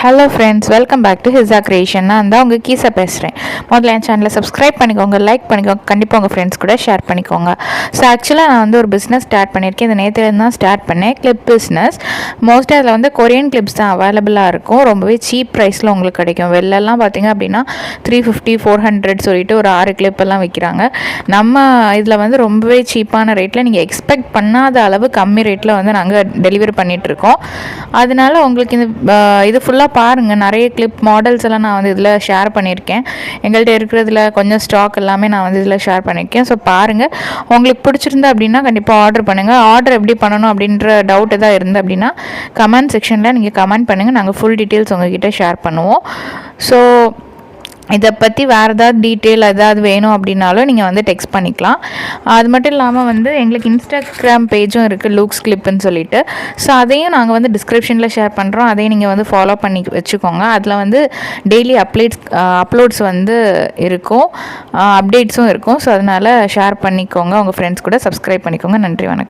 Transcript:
Hello friends, welcome back to Hisa creation. நான் தான் உங்கள் கீஸை பேசுகிறேன். முதல்ல என் சேனலை சப்ஸ்கிரைப் பண்ணிக்கோங்க, லைக் பண்ணிக்கோங்க, கண்டிப்பாக உங்கள் ஃப்ரெண்ட்ஸ் கூட ஷேர் பண்ணிக்கோங்க. ஸோ ஆக்சுவலாக நான் வந்து ஒரு பிஸ்னஸ் ஸ்டார்ட் பண்ணியிருக்கேன். இந்த நேற்றுலேருந்து தான் ஸ்டார்ட் பண்ணேன், கிளிப் பிஸ்னஸ். மோஸ்ட்டாக அதில் வந்து கொரியன் கிளிப்ஸ் தான் அவைலபிளாக இருக்கும். ரொம்பவே சீப் ப்ரைஸில் உங்களுக்கு கிடைக்கும். வெளிலலாம் பார்த்திங்க அப்படின்னா 350 400 சொல்லிட்டு ஒரு 6 கிளிப்பெல்லாம் விற்கிறாங்க. நம்ம இதில் வந்து ரொம்பவே சீப்பான ரேட்டில், நீங்கள் எக்ஸ்பெக்ட் பண்ணாத அளவு கம்மி ரேட்டில் வந்து நாங்கள் டெலிவரி பண்ணிகிட்ருக்கோம். அதனால உங்களுக்கு இது ஃபுல்லாக பாருங்கள். நிறைய கிளிப் மாடல்ஸ் எல்லாம் நான் வந்து இதில் ஷேர் பண்ணியிருக்கேன். எங்கள்கிட்ட இருக்கிறதுல கொஞ்சம் ஸ்டாக் எல்லாமே நான் வந்து இதில் ஷேர் பண்ணியிருக்கேன். ஸோ பாருங்கள், உங்களுக்கு பிடிச்சிருந்தா அப்படின்னா கண்டிப்பாக ஆர்டர் பண்ணுங்கள். ஆர்டர் எப்படி பண்ணணும் அப்படின்ற டவுட் எதாவது இருந்து அப்படின்னா கமெண்ட் செக்ஷனில் நீங்கள் கமெண்ட் பண்ணுங்கள். நாங்கள் ஃபுல் டீட்டெயில்ஸ் உங்கள்கிட்ட ஷேர் பண்ணுவோம். ஸோ இதை பற்றி வேறு ஏதாவது டீட்டெயில் ஏதாவது வேணும் அப்படின்னாலும் நீங்கள் வந்து டெக்ஸ்ட் பண்ணிக்கலாம். அது மட்டும் இல்லாமல் வந்து எங்களுக்கு இன்ஸ்டாகிராம் பேஜும் இருக்குது, லூக்ஸ் கிளிப்புன்னு சொல்லிட்டு. ஸோ அதையும் நாங்கள் வந்து டிஸ்கிரிப்ஷனில் ஷேர் பண்ணுறோம். அதையும் நீங்கள் வந்து ஃபாலோ பண்ணி வச்சுக்கோங்க. அதில் வந்து டெய்லி அப்லோட்ஸ் வந்து இருக்கும், அப்டேட்ஸும் இருக்கும். ஸோ அதனால் ஷேர் பண்ணிக்கோங்க, உங்கள் ஃப்ரெண்ட்ஸ் கூட சப்ஸ்கிரைப் பண்ணிக்கோங்க. நன்றி, வணக்கம்.